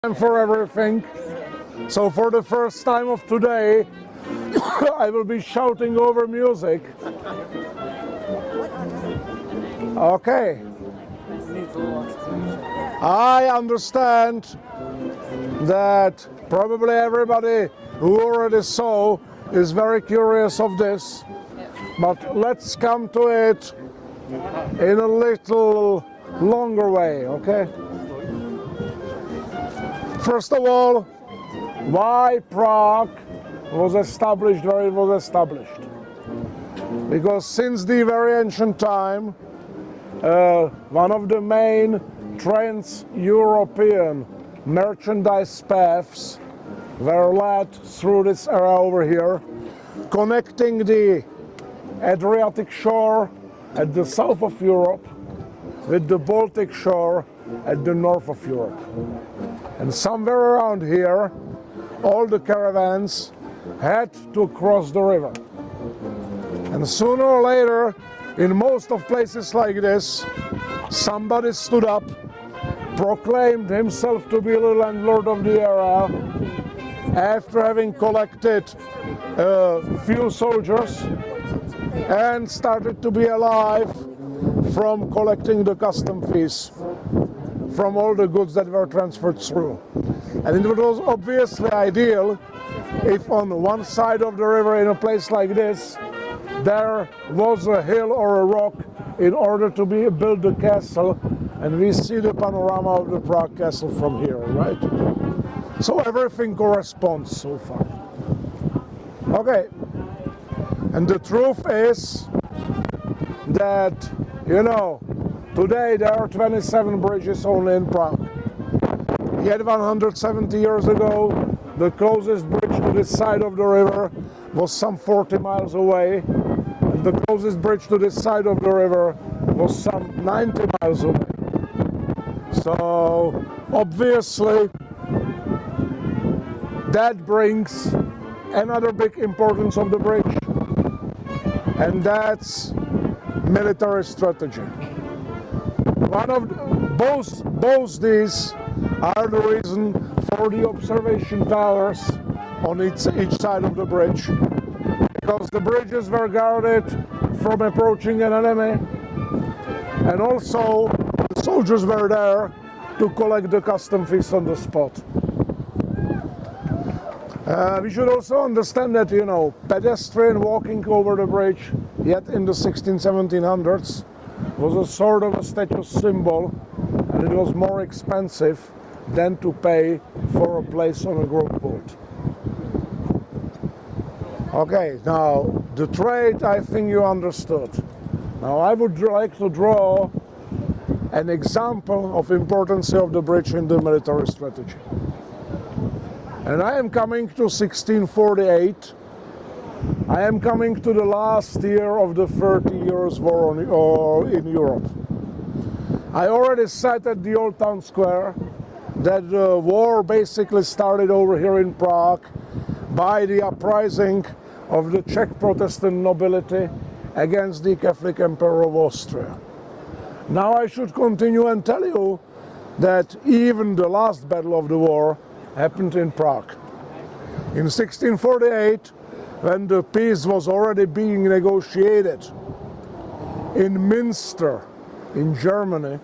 Time for everything. So for the first time of today, I will be shouting over music. Okay. I understand that probably everybody who already saw is very curious of this, but let's come to it in a little longer way, okay? First of all, why Prague was established where it was established? Because since the very ancient time, one of the main trans-European merchandise paths were led through this area over here, connecting the Adriatic shore at the south of Europe with the Baltic shore at the north of Europe. And somewhere around here, all the caravans had to cross the river. And sooner or later, in most of places like this, somebody stood up, proclaimed himself to be the landlord of the area, after having collected a few soldiers, and started to be alive from collecting the custom fees from all the goods that were transferred through. And it was obviously ideal if on one side of the river in a place like this there was a hill or a rock in order to build the castle, and we see the panorama of the Prague castle from here, right? So everything corresponds so far. Okay, and the truth is that, you know, today there are 27 bridges only in Prague. Yet 170 years ago, the closest bridge to this side of the river was some 40 miles away, and the closest bridge to this side of the river was some 90 miles away. So obviously that brings another big importance of the bridge, and that's military strategy. Both these are the reason for the observation towers on each side of the bridge, because the bridges were guarded from approaching an enemy, and also the soldiers were there to collect the custom fees on the spot. We should also understand that, you know, pedestrian walking over the bridge, yet in the 1700s, was a sort of a status symbol, and it was more expensive than to pay for a place on a group boat. Okay, now the trade, I think you understood. Now I would like to draw an example of importance of the bridge in the military strategy. And I am coming to 1648. I am coming to the last year of the 30 Years' War in Europe. I already said at the Old Town Square that the war basically started over here in Prague by the uprising of the Czech Protestant nobility against the Catholic Emperor of Austria. Now I should continue and tell you that even the last battle of the war happened in Prague. In 1648, when the peace was already being negotiated in Münster in Germany,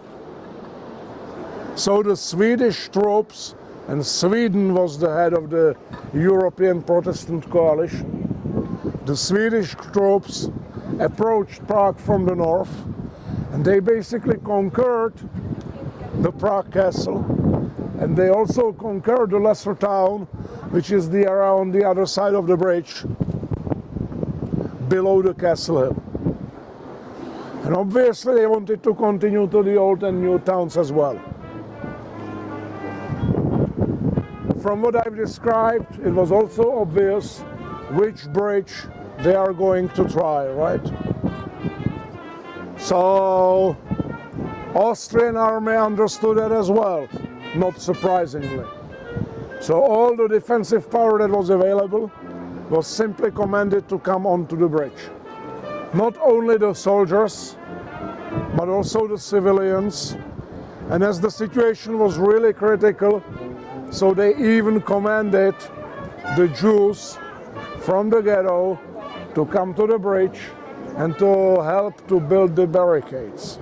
so the Swedish troops, and Sweden was the head of the European Protestant coalition, the Swedish troops approached Prague from the north, and they basically conquered the Prague castle, and they also conquered the lesser town, which is the area on the other side of the bridge, below the castle hill. And obviously they wanted to continue to the old and new towns as well. From what I've described, it was also obvious which bridge they are going to try, right? So Austrian army understood that as well, not surprisingly. So all the defensive power that was available was simply commanded to come onto the bridge. Not only the soldiers, but also the civilians, And as the situation was really critical, So they even commanded the Jews from the ghetto to come to the bridge and to help to build the barricades.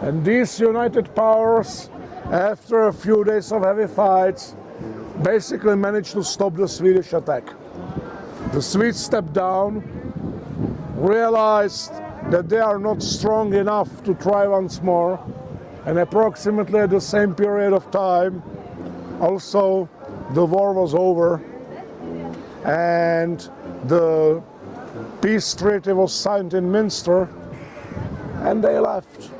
And these united powers, after a few days of heavy fights, basically managed to stop the Swedish attack. The Swedes stepped down, realized that they are not strong enough to try once more, and approximately at the same period of time, also the war was over and the peace treaty was signed in Minster, and they left.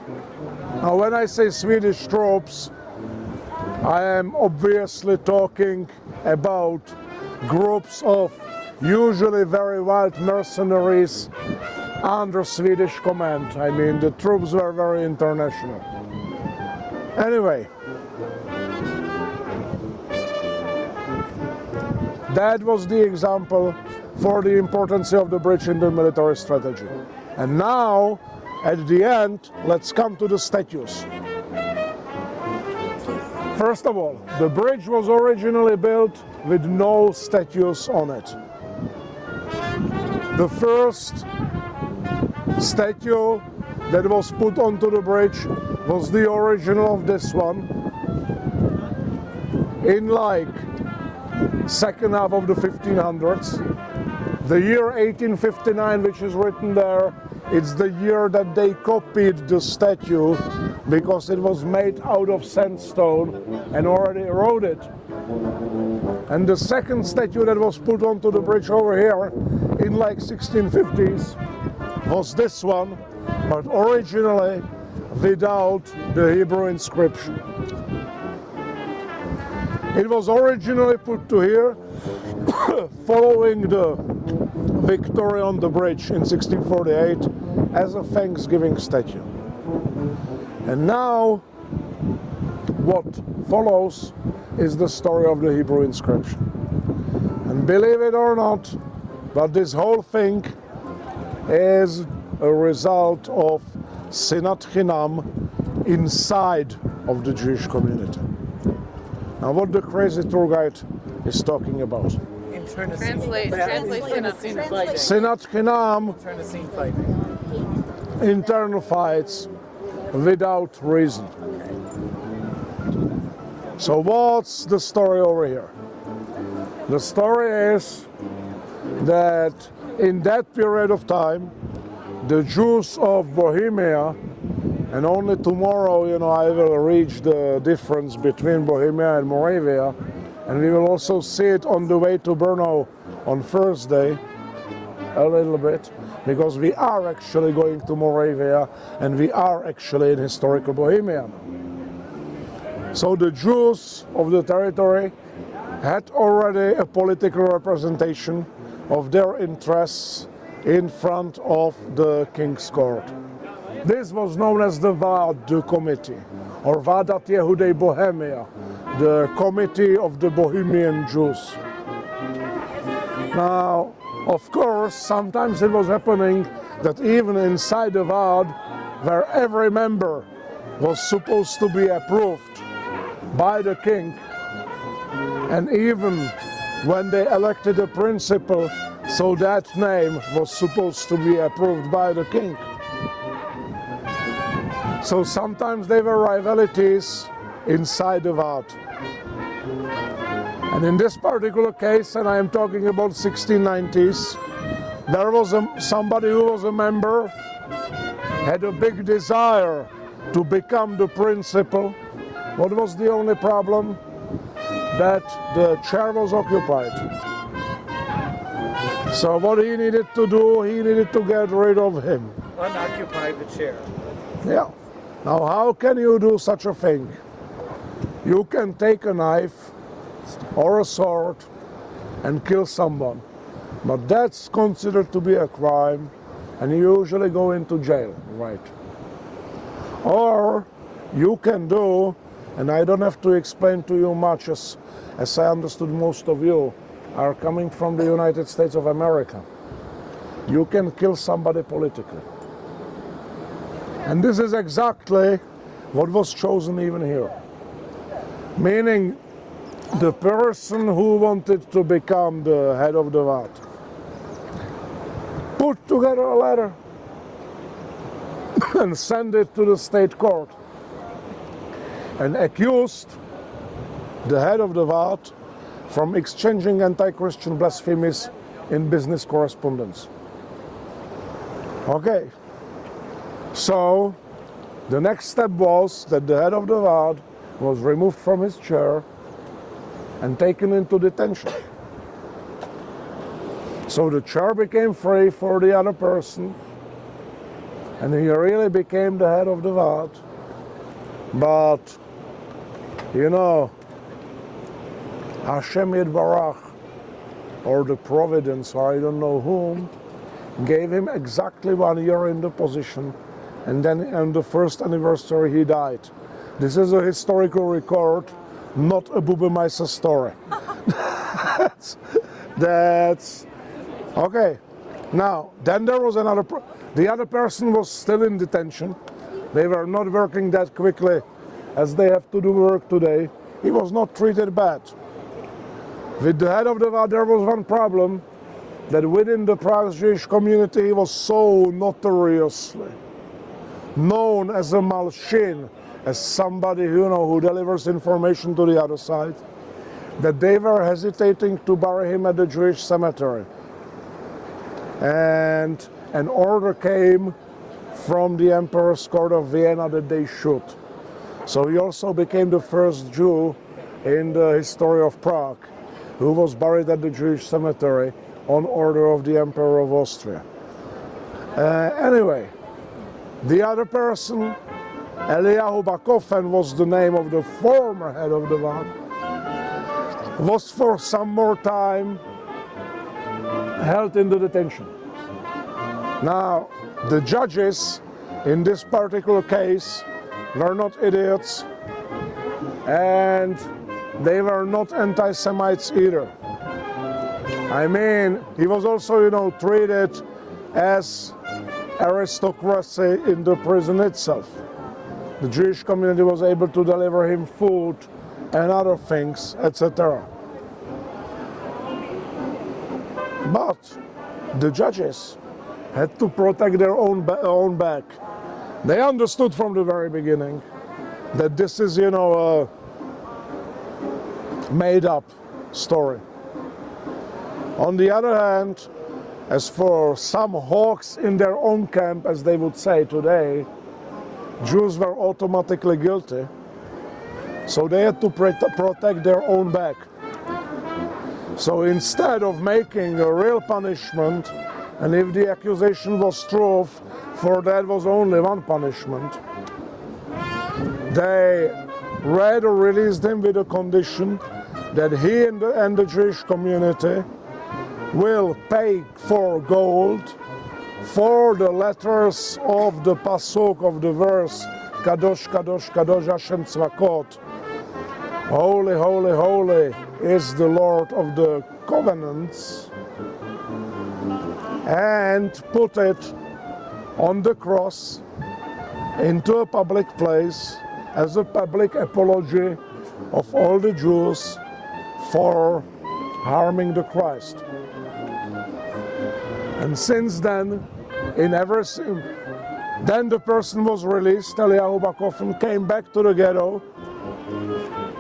Now, when I say Swedish troops, I am obviously talking about groups of usually very wild mercenaries under Swedish command. I mean, the troops were very international. Anyway, that was the example for the importance of the bridge in the military strategy. And now, at the end, let's come to the statues. First of all, the bridge was originally built with no statues on it. The first statue that was put onto the bridge was the original of this one in like second half of the 1500s. The year 1859, which is written there, it's the year that they copied the statue because it was made out of sandstone and already eroded. And the second statue that was put onto the bridge over here in like 1650s was this one, but originally without the Hebrew inscription. It was originally put to here following the victory on the bridge in 1648 as a Thanksgiving statue. And now what follows is the story of the Hebrew inscription. And believe it or not, but this whole thing is a result of Sinat Chinam inside of the Jewish community. Now what the crazy tour guide is talking about. Translate Sinat Chinam, internal fights without reason. So what's the story over here? The story is that in that period of time, the Jews of Bohemia, and only tomorrow, I will reach the difference between Bohemia and Moravia, and we will also see it on the way to Brno on Thursday, a little bit, because we are actually going to Moravia, and we are actually in historical Bohemia now. So the Jews of the territory had already a political representation of their interests in front of the king's court. This was known as the Vád Committee, or Vádat Yehudei Bohemia, the Committee of the Bohemian Jews. Now, of course, sometimes it was happening that even inside the Vád, where every member was supposed to be approved by the king, and even when they elected a principal, so that name was supposed to be approved by the king. So sometimes there were rivalities inside the Vád. And in this particular case, and I am talking about 1690s, there was somebody who was a member, had a big desire to become the principal. What was the only problem? That the chair was occupied. So what he needed to do, he needed to get rid of him. Unoccupy the chair. Yeah. Now how can you do such a thing? You can take a knife or a sword and kill someone, but that's considered to be a crime and you usually go into jail, right? Or you can do, and I don't have to explain to you much, as I understood most of you are coming from the United States of America. You can kill somebody politically. And this is exactly what was chosen even here. Meaning, the person who wanted to become the head of the Vaad put together a letter and sent it to the state court and accused the head of the Vaad from exchanging anti-Christian blasphemies in business correspondence. Okay, so the next step was that the head of the Vaad was removed from his chair and taken into detention. So the chair became free for the other person, and he really became the head of the Vaad. But, you know, Hashem Yitbarach, or the Providence, or I don't know whom, gave him exactly 1 year in the position, and then on the first anniversary he died. This is a historical record, not a Bubemeister story. that's okay. Now, then there was the other person was still in detention. They were not working that quickly as they have to do work today. He was not treated bad. With the head of the Vaad, there was one problem, that within the Prague Jewish community he was so notoriously known as a malshin, as somebody who delivers information to the other side, that they were hesitating to bury him at the Jewish cemetery. And an order came from the Emperor's Court of Vienna that they should. So he also became the first Jew in the history of Prague who was buried at the Jewish cemetery on order of the Emperor of Austria. Anyway, the other person, Eliyahu Bakofen, was the name of the former head of the Vaad, was for some more time held in the detention. Now, the judges in this particular case were not idiots, and they were not anti-Semites either. I mean, he was also, treated as aristocracy in the prison itself. The Jewish community was able to deliver him food and other things, etc. But the judges had to protect their own back. They understood from the very beginning that this is, a made-up story. On the other hand, as for some hawks in their own camp, as they would say today, Jews were automatically guilty, so they had to protect their own back. So instead of making a real punishment, and if the accusation was true, for that was only one punishment, they rather released him with a condition that he and the Jewish community will pay for gold for the letters of the pasuk of the verse Kadosh, Kadosh, Kadosh Hashem Tzvakot. Holy, holy, holy is the Lord of the covenants, and put it on the cross into a public place as a public apology of all the Jews for harming the Christ. And since then, then the person was released. Eliyahu Bakofen came back to the ghetto.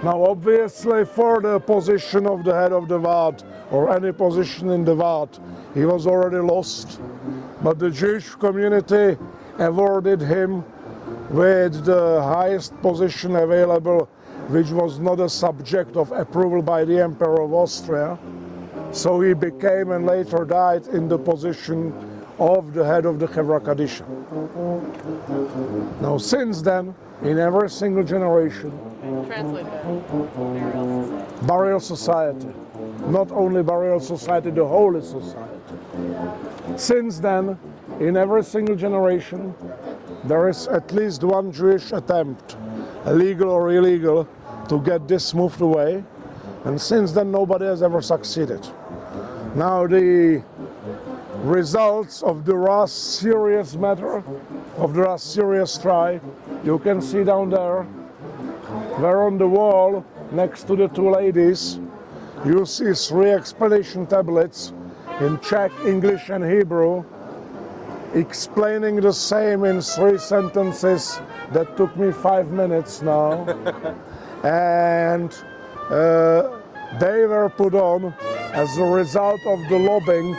Now, obviously, for the position of the head of the Vaad, or any position in the Vaad, he was already lost. But the Jewish community awarded him with the highest position available, which was not a subject of approval by the Emperor of Austria. So he became and later died in the position of the head of the Chevra Kadisha. Now, since then, in every single generation, burial society, not only burial society, the holy society. Since then, in every single generation, there is at least one Jewish attempt, legal or illegal, to get this moved away. And since then, nobody has ever succeeded. Now, the results of the last serious matter, of the last serious trial, you can see down there, where on the wall next to the two ladies, you see 3 explanation tablets in Czech, English and Hebrew, explaining the same in 3 sentences that took me 5 minutes now. And they were put on as a result of the lobbying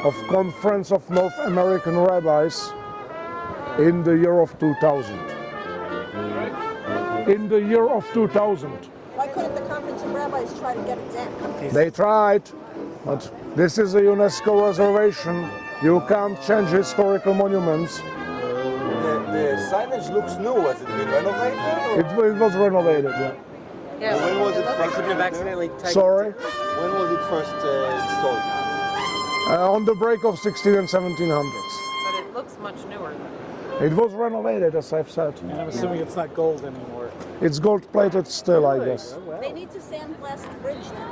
of Conference of North American Rabbis in the year of 2000. In the year of 2000. Why couldn't the Conference of Rabbis try to get exempt? They tried, but this is a UNESCO reservation. You can't change historical monuments. The signage looks new. Has it been renovated? Or? It was renovated, yeah. Yeah, When was it they first? could have accidentally typed Sorry? When was it first installed? On the break of 16 and 1700s. But it looks much newer. It was renovated, as I've said. And I'm assuming it's not gold anymore. It's gold plated still, I guess. They need to sandblast the bridge now.